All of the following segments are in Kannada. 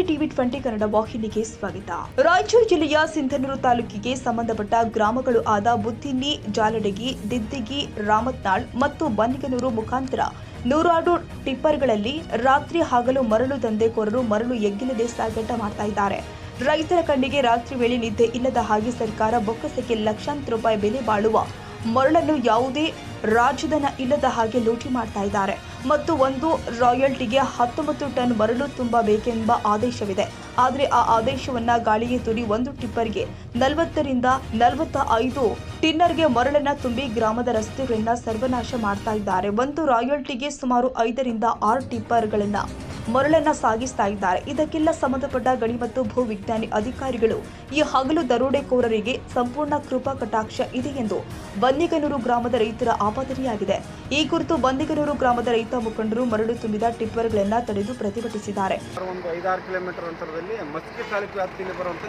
ಟಿವಿ 20 ಕನ್ನಡ ವಾಹಿನಿಗೆ ಸ್ವಾಗತ. ರಾಯಚೂರು ಜಿಲ್ಲೆಯ ಸಿಂಧನೂರು ತಾಲೂಕಿಗೆ ಸಂಬಂಧಪಟ್ಟ ಗ್ರಾಮಗಳು ಆದ ಬುದ್ದಿನ್ನಿ, ಜಾಲಡಗಿ, ದಿದ್ದಿಗಿ, ರಾಮತ್ನಾಳ್ ಮತ್ತು ಬನ್ನಿಗನೂರು ಮುಖಾಂತರ ನೂರಾರು ಟಿಪ್ಪರ್ಗಳಲ್ಲಿ ರಾತ್ರಿ ಹಗಲು ಮರಳು ದಂಧೆಕೋರರು ಮರಳು ಎಗ್ಗಿಲ್ಲದೆ ಸಾಗಾಟ ಮಾಡ್ತಾ ಇದ್ದಾರೆ. ರೈತರ ಕಣ್ಣಿಗೆ ರಾತ್ರಿ ವೇಳೆ ನಿದ್ದೆ ಇಲ್ಲದ ಹಾಗೆ ಸರ್ಕಾರ ಬೊಕ್ಕಸಕ್ಕೆ ಲಕ್ಷಾಂತರ ರೂಪಾಯಿ ಬೆಲೆ ಬಾಳುವ ಮರಳನ್ನು ಯಾವುದೇ ರಾಜಧನ ಇಲ್ಲದ ಹಾಗೆ ಲೂಟಿ ಮಾಡ್ತಾ ಇದ್ದಾರೆ ಮತ್ತು ಒಂದು ರಾಯಲ್ಟಿಗೆ 19 ಟನ್ ಮರಳು ತುಂಬಬೇಕೆಂಬ ಆದೇಶವಿದೆ. ಆದರೆ ಆ ಆದೇಶವನ್ನ ಗಾಳಿಗೆ ತೂರಿ ಒಂದು ಟಿಪ್ಪರ್ಗೆ 40 ರಿಂದ 45 ಟಿನ್ನರ್ಗೆ ಮರಳನ್ನ ತುಂಬಿ ಗ್ರಾಮದ ರಸ್ತೆಗಳನ್ನ ಸರ್ವನಾಶ ಮಾಡ್ತಾ ಇದ್ದಾರೆ. ಒಂದು ರಾಯಲ್ಟಿಗೆ ಸುಮಾರು 5 ರಿಂದ 6 ಟಿಪ್ಪರ್ಗಳನ್ನ ಮರಳನ್ನ ಸಾಗಿಸ್ತಾ ಇದ್ದಾರೆ. ಇದಕ್ಕೆಲ್ಲ ಸಂಬಂಧಪಟ್ಟ ಗಣಿ ಮತ್ತು ಭೂ ವಿಜ್ಞಾನಿ ಅಧಿಕಾರಿಗಳು ಈ ಹಗಲು ದರೋಡೆಕೋರರಿಗೆ ಸಂಪೂರ್ಣ ಕೃಪಾ ಕಟಾಕ್ಷ ಇದೆ ಎಂದು ಬನ್ನಿಗನೂರು ಗ್ರಾಮದ ರೈತರ ಆಪಾದನೆಯಾಗಿದೆ. ಈ ಕುರಿತು ಬನ್ನಿಗನೂರು ಗ್ರಾಮದ ರೈತ ಮುಖಂಡರು ಮರಳು ತುಂಬಿದ ಟಿಪ್ಪರ್ಗಳನ್ನ ತಡೆದು ಪ್ರತಿಭಟಿಸಿದ್ದಾರೆ. ಒಂದು 5-6 ಕಿಲೋಮೀಟರ್ ಅಂತರದಲ್ಲಿ ಮಸ್ಕಿ ತಾಲೂಕು ವ್ಯಾಪ್ತಿಯಲ್ಲಿ ಬರುವಂಥ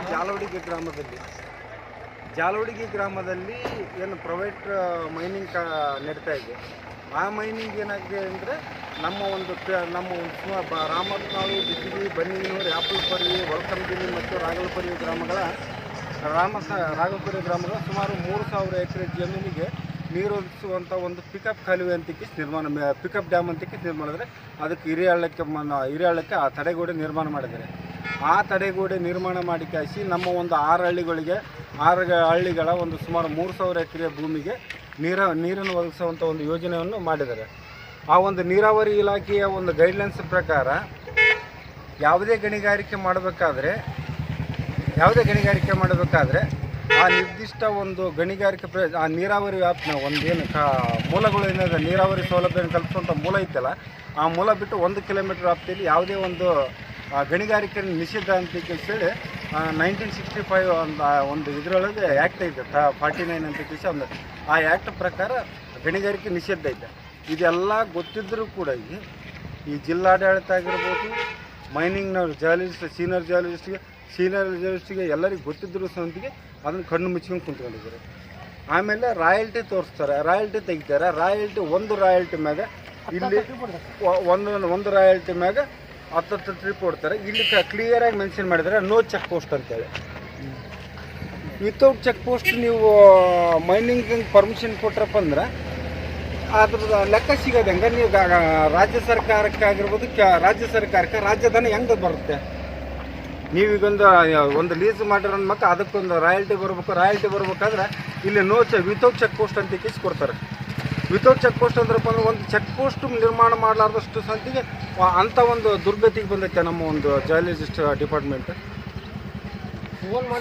ಜಾಲವಡಿಗೆ ಗ್ರಾಮದಲ್ಲಿ ಏನು ಪ್ರೈವೇಟ್ ಮೈನಿಂಗ್ ನಡೀತಾ ಇದೆ. ಆ ಮೈನಿಂಗ್ ಏನಾಗಿದೆ ಅಂದರೆ ನಮ್ಮ ಒಂದು ರಾಮತ್ನಾಳು, ದಿದ್ದಿಗಿ, ಬನ್ನಿಗನೂರು, ಯಾಪಲ್ಪರಿ, ಒಳಕಂಬಿನಿ ಮತ್ತು ರಾಗಲಪರಿ ಗ್ರಾಮಗಳ ಸುಮಾರು 3000 ಎಕರೆ ಜಮೀನಿಗೆ ನೀರು ಒದಗಿಸುವಂಥ ಒಂದು ಪಿಕಪ್ ಕಾಲುವೆ ಪಿಕಪ್ ಡ್ಯಾಮ್ ಅಂತಕ್ಕೆ ನಿರ್ಮಾಣ ಮಾಡಿದರೆ ಅದಕ್ಕೆ ಹಿರಿಯಳ್ಳಕ್ಕೆ ಆ ತಡೆಗೋಡೆ ನಿರ್ಮಾಣ ಮಾಡಿದ್ದಾರೆ. ಆ ತಡೆಗೋಡೆ ನಿರ್ಮಾಣ ಮಾಡಿ ಕಾಯಿಸಿ ನಮ್ಮ ಒಂದು 6 ಹಳ್ಳಿಗಳ ಒಂದು ಸುಮಾರು 3000 ಎಕರೆ ಭೂಮಿಗೆ ನೀರನ್ನು ಒದಗಿಸುವಂಥ ಒಂದು ಯೋಜನೆಯನ್ನು ಮಾಡಿದ್ದಾರೆ. ಆ ಒಂದು ನೀರಾವರಿ ಇಲಾಖೆಯ ಒಂದು ಗೈಡ್ಲೈನ್ಸ್ ಪ್ರಕಾರ ಯಾವುದೇ ಗಣಿಗಾರಿಕೆ ಮಾಡಬೇಕಾದ್ರೆ ಆ ನಿರ್ದಿಷ್ಟ ಒಂದು ಗಣಿಗಾರಿಕೆ ಆ ನೀರಾವರಿ ವ್ಯಾಪ್ತಿನ ಒಂದೇನು ಮೂಲಗಳು ಏನಿದೆ, ನೀರಾವರಿ ಸೌಲಭ್ಯವನ್ನು ಕಲ್ಪಿಸುವಂಥ ಮೂಲ ಇತ್ತಲ್ಲ, ಆ ಮೂಲ ಬಿಟ್ಟು 1 ಕಿಲೋಮೀಟರ್ ವ್ಯಾಪ್ತಿಯಲ್ಲಿ ಯಾವುದೇ ಒಂದು ಗಣಿಗಾರಿಕೆ ನಿಷಿದ್ಧ ಅಂತ ಹೇಳಿ 1965 ಒಂದು ಇದರೊಳಗೆ ಆ್ಯಕ್ಟ್ ಐತೆ 49 ಅಂತ ಕೇಳಿ ಆ ಆ್ಯಕ್ಟ್ ಪ್ರಕಾರ ಗಣಿಗಾರಿಕೆ ನಿಷಿದ್ಧ ಐತೆ. ಇದೆಲ್ಲ ಗೊತ್ತಿದ್ದರೂ ಕೂಡ ಈ ಜಿಲ್ಲಾಡಳಿತ ಆಗಿರ್ಬೋದು, ಮೈನಿಂಗ್ನವ್ರು ಸೀನಿಯರ್ ಜಾಲಜಿಸ್ಟ್ಗೆ ಎಲ್ಲರಿಗೂ ಗೊತ್ತಿದ್ದರೂ ಸಹಿತ ಅದನ್ನು ಕಣ್ಣು ಮುಚ್ಕೊಂಡು ಕುಂತ್ಕೊಂಡಿದ್ದಾರೆ. ಆಮೇಲೆ ರಾಯಲ್ಟಿ ತೋರಿಸ್ತಾರೆ, ರಾಯಲ್ಟಿ ತೆಗಿತಾರೆ. ಒಂದು ರಾಯಲ್ಟಿ ಮ್ಯಾಗ ಇಲ್ಲಿ ಒಂದು ರಾಯಲ್ಟಿ ಮ್ಯಾಗ 10 ಟ್ರಿಪ್ ಕೊಡ್ತಾರೆ. ಇಲ್ಲಿ ಕ್ಲಿಯರಾಗಿ ಮೆನ್ಷನ್ ಮಾಡಿದ್ದಾರೆ ನೋ ಚೆಕ್ ಪೋಸ್ಟ್ ಅಂತೇಳಿ. ವಿತೌಟ್ ಚೆಕ್ ಪೋಸ್ಟ್ ನೀವು ಮೈನಿಂಗ್ ಪರ್ಮಿಷನ್ ಕೊಟ್ರಪ್ಪ ಅಂದ್ರೆ ಅದ್ರದ್ದು ಲೆಕ್ಕ ಸಿಗೋದು ಹೆಂಗೆ? ನೀವು ರಾಜ್ಯ ಸರ್ಕಾರಕ್ಕಾಗಿರ್ಬೋದು, ರಾಜ್ಯ ಸರ್ಕಾರಕ್ಕೆ ರಾಜಧನ ಹೆಂಗೆ ಬರುತ್ತೆ? ನೀವೀಗೊಂದು ಲೀಸ್ ಮಾಡಿರೋ ಮಕ್ಕ ಅದಕ್ಕೊಂದು ರಾಯಲ್ಟಿ ಬರ್ಬೇಕಾದ್ರೆ ಇಲ್ಲಿ ವಿತೌಟ್ ಚೆಕ್ ಪೋಸ್ಟ್ ಅಂತ ಕೇಸ್ ಕೊಡ್ತಾರೆ. ವಿತೌಟ್ ಚೆಕ್ ಪೋಸ್ಟ್ ಅಂದ್ರಪ್ಪ ಅಂದ್ರೆ ಒಂದು ಚೆಕ್ ಪೋಸ್ಟ್ ನಿರ್ಮಾಣ ಮಾಡಲಾರ್ದಷ್ಟು ಸಂತಿಗೆ ಅಂಥ ಒಂದು ದುರ್ಗತಿಗೆ ಬಂದೈತೆ ನಮ್ಮ ಒಂದು ಜಿಯಾಲಜಿಸ್ಟ್ ಡಿಪಾರ್ಟ್ಮೆಂಟ್.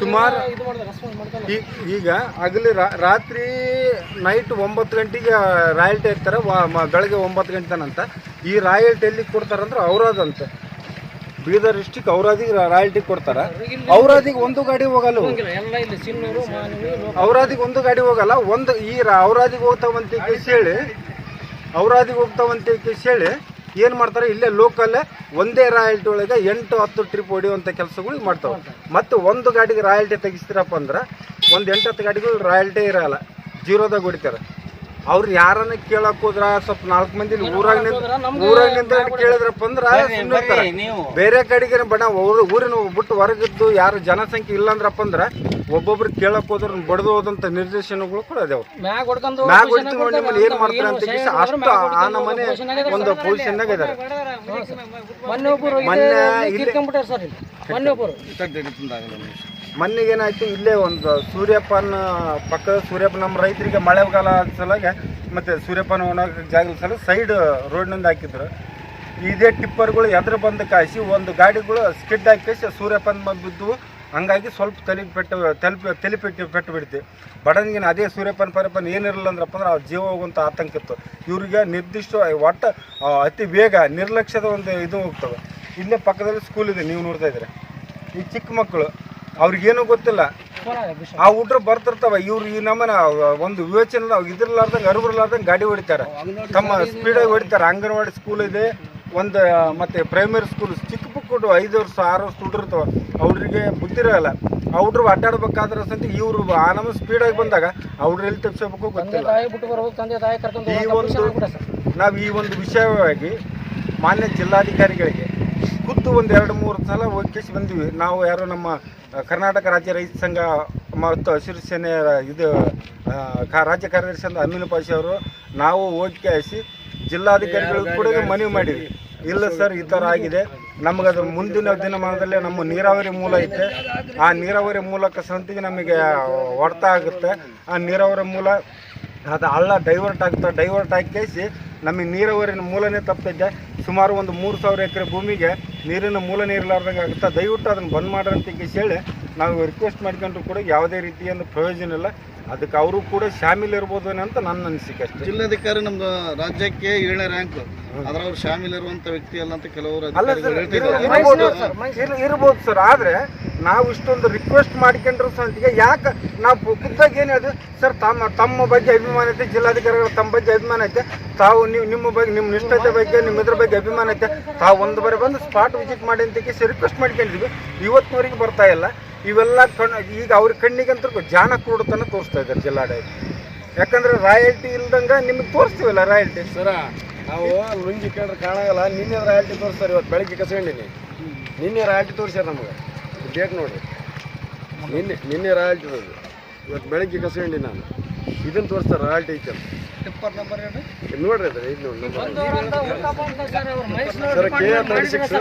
ಸುಮಾರು ಈಗ ರಾತ್ರಿ ನೈಟ್ 9 ಗಂಟೆಗೆ ರಾಯಲ್ಟಿ ಇರ್ತಾರೆ, ಬೆಳಗ್ಗೆ 9 ಗಂಟೆ ತನಕ. ಈ ರಾಯಲ್ಟಿ ಎಲ್ಲಿಗೆ ಕೊಡ್ತಾರಂದ್ರೆ ಔರಾದಂತೆ, ಬೀದರ್ ಡಿಸ್ಟಿಕ್ ಔರಾದಿಗೆ ರಾಯಲ್ಟಿ ಕೊಡ್ತಾರೆ. ಔರಾದಿಗೆ ಒಂದು ಗಾಡಿ ಹೋಗಲ್ಲ, ಔರಾದಿಗೆ ಹೋಗ್ತಾವಂತ ಹೇಳಿ ಏನು ಮಾಡ್ತಾರೆ, ಇಲ್ಲೇ ಲೋಕಲ್ಲೇ ಒಂದೇ ರಾಯಲ್ಟಿ ಒಳಗೆ 8-10 ಟ್ರಿಪ್ ಹೊಡೆಯುವಂಥ ಕೆಲಸಗಳು ಮಾಡ್ತಾವೆ. ಮತ್ತು ಒಂದು ಗಾಡಿಗೆ ರಾಯಲ್ಟಿ ತೆಗಿಸ್ತೀರಪ್ಪ ಅಂದ್ರೆ ಒಂದು 8-10 ಗಾಡಿಗಳು ರಾಯಲ್ಟಿ ಇರೋಲ್ಲ, ಜೀರೋದಾಗ ಹೊಡಿತಾರೆ. ಅವ್ರು ಯಾರನ್ನ ಕೇಳಕ್ ಹೋದ್ರ ಸ್ವಲ್ಪ 4 ಮಂದಿ ಊರಾಗ ನಿಂತ ಕೇಳಿದ್ರಪ್ಪ ಅಂದ್ರೆ ಬೇರೆ ಕಡೆಗೆ ಊರಿನ ಬಿಟ್ಟು ಹೊರಗಿದ್ದು ಯಾರು ಜನಸಂಖ್ಯೆ ಇಲ್ಲ ಅಂದ್ರಪ್ಪ ಅಂದ್ರೆ ಒಬ್ಬೊಬ್ರು ಕೇಳಕ್ ಹೋದ್ರ ಬಡ್ದು ಹೋದಂತ ನಿರ್ದೇಶನಗಳು ಕೂಡ ಅದಾವ. ಏನ್ ಮಾಡ್ತಾರೆ ಅಂತ ಅಷ್ಟು ಆ ನಮ್ಮನೆ ಒಂದು ಪೊಸಿಷನ್ನಾಗ ಇದಾರೆ. ಮೊನ್ನೆಗೇನಾಯ್ತು, ಇಲ್ಲೇ ಒಂದು ಸೂರ್ಯಪಾನ ಪಕ್ಕದ ನಮ್ಮ ರೈತರಿಗೆ ಮಳೆಗಾಲ ಸಲುವಾಗಿ ಮತ್ತು ಸೂರ್ಯಪಾನ ಒಣಗಕ್ಕೆ ಜಾಗದ ಸಲ ಸೈಡ್ ರೋಡ್ನಿಂದ ಹಾಕಿದ್ರು. ಇದೇ ಟಿಪ್ಪರ್ಗಳು ಎದುರು ಬಂದು ಕಾಯಿಸಿ ಒಂದು ಗಾಡಿಗಳು ಸ್ಕಿಡ್ ಹಾಕಿ ಸೂರ್ಯಪಾನ ಬಿದ್ದು, ಹಂಗಾಗಿ ಸ್ವಲ್ಪ ತಲೆಪೆಟ್ಟು ಬಿಡ್ತೀವಿ. ಬಡವನಿಗೆ ಅದೇ ಸೂರ್ಯಪಾನ ಏನಿರಲಿಲ್ಲ ಅಂದ್ರಪ್ಪ ಅಂದ್ರೆ ಅವ್ರ ಜೀವ ಹೋಗುವಂಥ ಆತಂಕ ಇತ್ತು. ಇವ್ರಿಗೆ ನಿರ್ದಿಷ್ಟ ಒಟ್ಟು ಅತಿ ಬೇಗ ನಿರ್ಲಕ್ಷ್ಯದ ಒಂದು ಇದು ಹೋಗ್ತವೆ. ಇಲ್ಲೇ ಪಕ್ಕದಲ್ಲಿ ಸ್ಕೂಲ್ ಇದೆ, ನೀವು ನೋಡ್ತಾ ಇದ್ದೀರ. ಈ ಚಿಕ್ಕ ಮಕ್ಕಳು ಅವ್ರಿಗೇನು ಗೊತ್ತಿಲ್ಲ, ಆ ಹುಡ್ರು ಬರ್ತಿರ್ತಾವ. ಇವ್ರು ಈ ನಮ್ಮನ ಒಂದು ವಿವೇಚನೆ ಇದ್ರಲಾರ್ದಂಗೆ ಅರಿವಿರ್ಲಾರ್ದಂಗೆ ಗಾಡಿ ಹೊಡಿತಾರೆ, ತಮ್ಮ ಸ್ಪೀಡಾಗಿ ಹೊಡಿತಾರೆ. ಅಂಗನವಾಡಿ ಸ್ಕೂಲ್ ಇದೆ, ಒಂದು ಮತ್ತು ಪ್ರೈಮರಿ ಸ್ಕೂಲ್ ಚಿಕ್ಕ ಪುಕ್ಕುಡು 5 ವರ್ಷ 6 ವರ್ಷ ಹುಡ್ರಿರ್ತಾವ. ಅವ್ರಿಗೆ ಬುದ್ಧಿರಲ್ಲ. ಆ ಹುಡ್ರು ಅಡ್ಡಾಡ್ಬೇಕಾದ್ರೆ ಸಂತ ಇವರು ಆ ನಮ್ಮ ಸ್ಪೀಡಾಗಿ ಬಂದಾಗ ಅವ್ರು ಎಲ್ಲಿ ತಪ್ಪಿಸಬೇಕು ಗೊತ್ತಿಲ್ಲ. ಈ ಒಂದು ವಿಷಯವಾಗಿ ಮಾನ್ಯ ಜಿಲ್ಲಾಧಿಕಾರಿಗಳಿಗೆ ಖುದ್ದು ಒಂದು 2-3 ಸಲ ಹೋಗಿ ಬಂದಿವಿ ನಾವು. ಯಾರು ನಮ್ಮ ಕರ್ನಾಟಕ ರಾಜ್ಯ ರೈತ ಸಂಘ ಮತ್ತು ಹಸಿರು ಸೇನೆ ಇದು ರಾಜ್ಯ ಕಾರ್ಯದರ್ಶಿ ಅಂತ ಅಮೀನ್ ಪಾಷಿ ಅವರು ನಾವು ಹೋಗಿ ಜಿಲ್ಲಾಧಿಕಾರಿಗಳು ಕೂಡ ಮನವಿ ಮಾಡಿದ್ವಿ. ಇಲ್ಲ ಸರ್, ಈ ಥರ ಆಗಿದೆ, ನಮಗದು ಮುಂದಿನ ದಿನಮಾನದಲ್ಲಿ ನಮ್ಮ ನೀರಾವರಿ ಮೂಲ ಐತೆ, ಆ ನೀರಾವರಿ ಮೂಲಕ ಸಂತಿಗೆ ನಮಗೆ ಹೊಡೆತ ಆಗುತ್ತೆ. ಆ ನೀರಾವರಿ ಮೂಲ ಅದು ಹಳ್ಳ ಡೈವರ್ಟ್ ಆಗುತ್ತೆ, ಡೈವರ್ಟ್ ಹಾಕಿ ನಮಗೆ ನೀರಾವರಿನ ಮೂಲನೇ ತಪ್ಪಿದೆ. ಸುಮಾರು ಒಂದು 3,000 ಎಕರೆ ಭೂಮಿಗೆ ನೀರಿನ ಮೂಲ ನೀರಿಲಾರ್ದಂಗೆ ಆಗುತ್ತೆ. ದಯವಿಟ್ಟು ಅದನ್ನು ಬಂದ್ ಮಾಡ್ರಿ ಅಂತ ಹೇಳಿ ನಾವು ರಿಕ್ವೆಸ್ಟ್ ಮಾಡ್ಕೊಂಡ್ರು ಕೂಡ ಯಾವುದೇ ರೀತಿಯ ಪ್ರಯೋಜನ ಇಲ್ಲ. ಅದಕ್ಕೆ ಅವರು ಕೂಡ ಶಾಮೀಲ್ ಇರ್ಬೋದು ಅಂತ ನನ್ನ ಅನಿಸಿಕೆ ಅಷ್ಟೇ. ಜಿಲ್ಲಾಧಿಕಾರಿ ನಮ್ದು ರಾಜ್ಯಕ್ಕೆ 7ನೇ ರ್ಯಾಂಕ್, ಅದ್ರ ಅವ್ರು ಶಾಮೀಲ್ ಇರುವಂತ ವ್ಯಕ್ತಿ ಅಲ್ಲ ಅಂತ ಕೆಲವರು ಇರ್ಬೋದು ಸರ್. ಆದ್ರೆ ನಾವು ಇಷ್ಟೊಂದು ರಿಕ್ವೆಸ್ಟ್ ಮಾಡ್ಕೊಂಡ್ರು ಸಂತಿಗೆ ಯಾಕೆ ನಾವು ಖುದ್ದಾಗಿ ಏನು ಹೇಳಿದ್ವಿ ಸರ್, ತಮ್ಮ ಬಗ್ಗೆ ಅಭಿಮಾನ ಐತೆ, ಜಿಲ್ಲಾಧಿಕಾರಿಗಳು ತಮ್ಮ ಬಗ್ಗೆ ಅಭಿಮಾನ ಐತೆ, ತಾವು ನಿಮ್ಮ ಬಗ್ಗೆ ನಿಮ್ಮ ನಿಷ್ಠತೆ ಬಗ್ಗೆ ನಿಮ್ಮ ಇದ್ರ ಬಗ್ಗೆ ಅಭಿಮಾನ ಐತೆ, ತಾವು ಒಂದು ಬಾರಿ ಬಂದು ಸ್ಪಾಟ್ ವಿಸಿಟ್ ಮಾಡಿ ಅಂತ ರಿಕ್ವೆಸ್ಟ್ ಮಾಡ್ಕೊಂಡಿದ್ವಿ. ಇವತ್ತಿನವರೆಗೆ ಬರ್ತಾ ಇಲ್ಲ. ಇವೆಲ್ಲ ಈಗ ಅವ್ರ ಕಣ್ಣಿಗಂತೂ ಜಾಣ ಕೂಡತನ ತೋರಿಸ್ತಾ ಇದ್ದಾರೆ ಜಿಲ್ಲಾಡಳಿತ. ಯಾಕಂದ್ರೆ ರಾಯಲ್ಟಿ ಇಲ್ದಂಗೆ ನಿಮಗೆ ತೋರಿಸ್ತೀವಲ್ಲ ರಾಯಲ್ಟಿ. ಸರ ನಾವು ಲುಂಗಿ ಕಂಡ್ರೆ ಕಾಣಾಗಲ್ಲ. ನಿನ್ನೆ ರಾಯಲ್ಟಿ ತೋರಿಸ್ತಾರೆ, ಇವತ್ತು ಬೆಳಗ್ಗೆ ಕಸ್ಕೊಂಡಿನಿ. ನಿನ್ನೆ ರಾಯಲ್ಟಿ ತೋರಿಸ್ಯಾರ ನಮಗೆ, ಡೇಟ್ ನೋಡ್ರಿ. ನಿನ್ನೆ ರಾಯಲ್ಟಿ ಇರೋದು, ಇವತ್ತು ಬೆಳಗ್ಗೆ ಕಸ್ಕೊಂಡಿ ನಾನು. ಇದನ್ನು ತೋರಿಸ್ತಾರೆ ರಾಯಲ್ಟಿ ಐತೆ ಟಿಪ್ಪರ್ ನಂಬರ್ ನೋಡ್ರಿ. ಅದ್ರ ಇದು ನೋಡಿ ಸರ್, KA36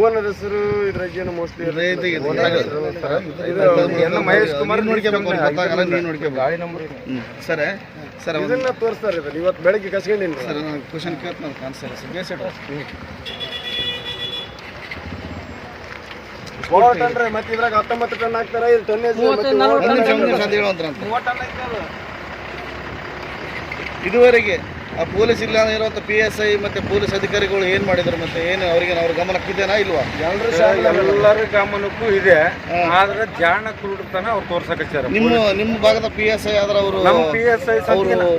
ಓನರ್ ಹೆಸರು ಇದ್ರಾಗೇನು ಮೋಸ್ಟ್ಲಿ ಮಹೇಶ್ ಕುಮಾರ್ ಗಾಡಿ ನಂಬರ್ ಸರ್. ಸರ್ ಇದನ್ನ ತೋರಿಸ್ತಾರೆ. ಇವತ್ತು ಬೆಳಗ್ಗೆ ಕಸ್ಕೊಂಡಿನಿ ಸರ್. ನಾನು ಕ್ವಶನ್ ಕೇಳ್ತೀನಿ ಕಾನ್ಸರ್ ಟನ್ ಮತ್ತೆ ಇದ್ರಾಗ 19 ಟನ್ ಹಾಕ್ತಾರ. ಇದು ಟನ್ನೇಜ್ ಇದುವರೆಗೆ ಆ ಪೊಲೀಸ್ ಇಲ್ಲ ಇರುವಂತ PSI ಮತ್ತೆ ಪೊಲೀಸ್ ಅಧಿಕಾರಿಗಳು ಏನ್ ಮಾಡಿದ್ರು, ಮತ್ತೆ ಏನು ಅವ್ರಿಗೆ ಅವ್ರ ಗಮನಕ್ಕಿದೆನಾ ಇಲ್ವಾ? ಎಲ್ಲರ ಗಮನಕ್ಕೂ ಇದೆ. ಆದ್ರೆ ಜಾಣ ಕುರುಡ್ತನ ಅವ್ರು ತೋರ್ಸಕಚ್ಚಾರ. ನಿಮ್ಮ ಭಾಗದ PSI ಆದ್ರೆ ಅವರು ನಮ್ಮ PSI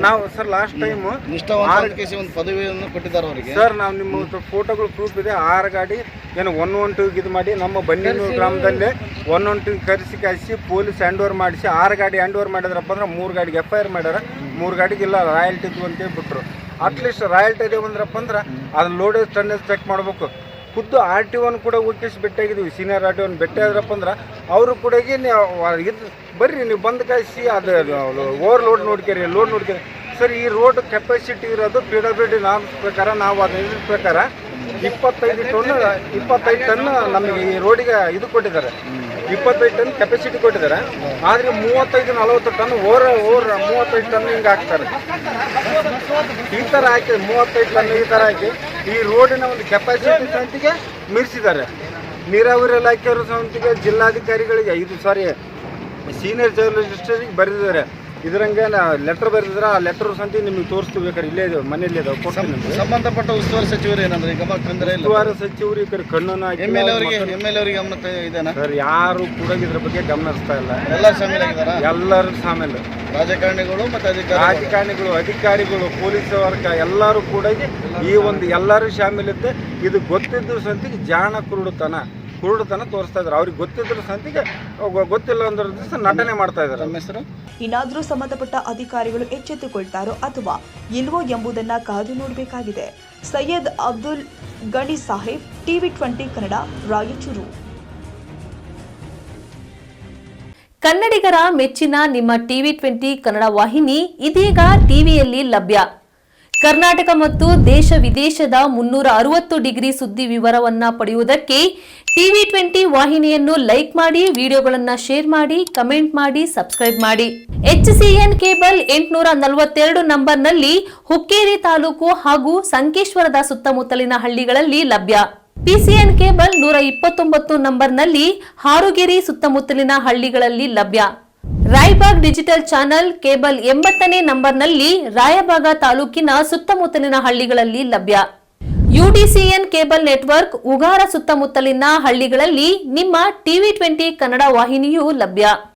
ನಾವು ಸರ್ ಲಾಸ್ಟ್ ಟೈಮ್ ನಿಷ್ಠಾವಂತ ಒಂದು ಪದವಿಯನ್ನು ಕೊಟ್ಟಿದ್ದಾರೆ ಅವರಿಗೆ. ಸರ್ ನಾವು ನಿಮ್ಮ ಫೋಟೋಗಳು ಪ್ರೂಫ್ ಇದೆ. 6 ಗಾಡಿ ಏನು 112 ಇದು ಮಾಡಿ ನಮ್ಮ ಬನ್ನಿನೂರು ಗ್ರಾಮದಲ್ಲಿ 112 ಕರೆಸಿ ಪೊಲೀಸ್ ಹ್ಯಾಂಡ್ ಓವರ್ ಮಾಡಿಸಿ 6 ಗಾಡಿ ಹ್ಯಾಂಡ್ ಓವರ್ ಮಾಡಿದ್ರಪ್ಪ ಅಂದ್ರೆ 3 ಗಾಡಿಗೆ FIR ಮಾಡ್ಯಾರ, 3 ಗಾಡಿಗೆ ಇಲ್ಲ ರಾಯಲ್ಟಿ ಇದ್ವು ಅಂತೇಳಿ ಬಿಟ್ರು. ಅಟ್ಲೀಸ್ಟ್ ರಾಯಲ್ಟಿ ಇದೆ ಬಂದ್ರಪ್ಪ ಅಂದ್ರೆ ಅದನ್ನ ಲೋಡೇಜ್ ಟನ್ನೇಜ್ ಚೆಕ್ ಮಾಡ್ಬೇಕು. ಖುದ್ದು RTO ಕೂಡ ಹೋಗಿಸಿ ಭೇಟಿಯಾಗಿದ್ದೀವಿ. ಸೀನಿಯರ್ RTO ಭೇಟಿ ಆದ್ರಪ್ಪ ಅಂದ್ರೆ ಅವರು ಕೂಡ ಇದು ಬರ್ರಿ ನೀವು ಬಂದು ಕಾಯಿಸಿ ಅದು ಓವರ್ ಲೋಡ್ ನೋಡ್ಕೇರಿ, ಲೋಡ್ ನೋಡ್ಕೇರಿ. ಸರ್, ಈ ರೋಡ್ ಕೆಪಾಸಿಟಿ ಇರೋದು PWD ನಾರ್ಮ್ಸ್ ಪ್ರಕಾರ ನಾವು ಅದ್ರ ಪ್ರಕಾರ 25 ಟನ್ ನಮಗೆ ಈ ರೋಡಿಗೆ ಇದು ಕೊಟ್ಟಿದ್ದಾರೆ. 25 ಟನ್ ಕೆಪಾಸಿಟಿ ಕೊಟ್ಟಿದ್ದಾರೆ. ಆದರೆ 35-40 ಟನ್ ಓವರ್ 35 ಟನ್ ಹಿಂಗೆ ಹಾಕ್ತಾರೆ. ಈ ಥರ ಹಾಕಿ 35 ಟನ್ ಈ ಥರ ಹಾಕಿ ಈ ರೋಡಿನ ಒಂದು ಕೆಪಾಸಿಟಿ ಸಂತಿಗೆ ಮೀರಿಸಿದ್ದಾರೆ. ನೀರಾವರಿ ಇಲಾಖೆಯವರು ಸಂತಿಗೆ ಜಿಲ್ಲಾಧಿಕಾರಿಗಳಿಗೆ ಸೀನಿಯರ್ ಜಿಯೋಲಜಿಸ್ಟರಿಗೆ ಬರೆದಿದ್ದಾರೆ. ಇದರಂಗೆ ಲೆಟರ್ ಬರೆದಿದ್ರೆ ಆ ಲೆಟರ್ ಸಂತಿ ನಿಮಗೆ ತೋರಿಸ್ತೀವಿ. ಬೇಕಾದ್ರೆ ಇಲ್ಲೇ ಇದೆ, ಮನೆಯಲ್ಲಿ ಇದೆ. ಸಂಬಂಧಪಟ್ಟ ಉಸ್ತುವಾರಿ ಸಚಿವರು ಏನಂದ್ರೆ ಗಮನ ತಂದ್ರೆ ಉಸ್ತುವಾರಿ ಸಚಿವರು ಈ ಕಡೆ ಕಣ್ಣನ್ನು MLA ಅವರಿಗೆ ಗಮನ ಇದೆನಾ ಸರ್? ಯಾರು ಕೂಡ ಇದ್ರ ಬಗ್ಗೆ ಗಮನ ಹರಿಸ್ತಾ ಇಲ್ಲ. ಎಲ್ಲರೂ ಶಾಮೀಲಾಗಿದ್ದಾರಾ? ಎಲ್ಲರೂ ಶಾಮೀಲು. ರಾಜಕಾರಣಿಗಳು ಮತ್ತೆ ಅಧಿಕಾರಿಗಳು ಪೊಲೀಸ್ ವರ್ಗ ಎಲ್ಲರೂ ಕೂಡ ಈ ಒಂದು ಎಲ್ಲರೂ ಶಾಮೀಲಿದ್ದೆ. ಇದು ಗೊತ್ತಿದ್ದು ಸಂತಿಗೆ ಜಾಣ ಕುರುಡುತನ ತೋರಿಸ್ತಾ ಇದ್ದಾರೆ. ಅವ್ರಿಗೆ ಗೊತ್ತಿದ್ರು ಸಂತಿಗೆ ಗೊತ್ತಿಲ್ಲ ಅಂದ್ರೆ ದಿವಸ ನಟನೆ ಮಾಡ್ತಾ ಇದ್ದಾರೆ. ನಮ್ಮ ಹೆಸರು ಇನ್ನಾದರೂ ಸಂಬಂಧಪಟ್ಟ ಅಧಿಕಾರಿಗಳು ಎಚ್ಚೆತ್ತುಕೊಳ್ತಾರೋ ಅಥವಾ ಇಲ್ವೋ ಎಂಬುದನ್ನ ಕಾದು ನೋಡಬೇಕಾಗಿದೆ. ಸೈಯದ್ ಅಬ್ದುಲ್ ಗಣಿ ಸಾಹೇಬ್, TV20 ಕನ್ನಡ, ರಾಯಚೂರು. ಕನ್ನಡಿಗರ ಮೆಚ್ಚಿನ ನಿಮ್ಮ TV20 ಕನ್ನಡ ವಾಹಿನಿ ಇದೀಗ ಟಿವಿಯಲ್ಲಿ ಲಭ್ಯ. ಕರ್ನಾಟಕ ಮತ್ತು ದೇಶ ವಿದೇಶದ 360 ಡಿಗ್ರಿ ಸುದ್ದಿ ವಿವರವನ್ನ ಪಡೆಯುವುದಕ್ಕೆ TV20 ವಾಹಿನಿಯನ್ನು ಲೈಕ್ ಮಾಡಿ, ವಿಡಿಯೋಗಳನ್ನು ಶೇರ್ ಮಾಡಿ, ಕಮೆಂಟ್ ಮಾಡಿ, ಸಬ್ಸ್ಕ್ರೈಬ್ ಮಾಡಿ. HCN ಕೇಬಲ್ 842 ನಂಬರ್ನಲ್ಲಿ ಹುಕ್ಕೇರಿ ತಾಲೂಕು ಹಾಗೂ ಸಂಕೇಶ್ವರದ ಸುತ್ತಮುತ್ತಲಿನ ಹಳ್ಳಿಗಳಲ್ಲಿ ಲಭ್ಯ. PCN ಕೇಬಲ್ 129 ನಂಬರ್ನಲ್ಲಿ ಹಾರುಗೆರೆ ಸುತ್ತಮುತ್ತಲಿನ ಹಳ್ಳಿಗಳಲ್ಲಿ ಲಭ್ಯ. ರಾಯಬಾಗ್ ಡಿಜಿಟಲ್ ಚಾನೆಲ್ ಕೇಬಲ್ 80ನೇ ನಂಬರ್ನಲ್ಲಿ ರಾಯಬಾಗ ತಾಲೂಕಿನ ಸುತ್ತಮುತ್ತಲಿನ ಹಳ್ಳಿಗಳಲ್ಲಿ ಲಭ್ಯ. UDCN ಕೇಬಲ್ ನೆಟ್ವರ್ಕ್ ಉಗಾರ ಸುತ್ತಮುತ್ತಲಿನ ಹಳ್ಳಿಗಳಲ್ಲಿ ನಿಮ್ಮ TV20 ಕನ್ನಡ ವಾಹಿನಿಯೂ ಲಭ್ಯ.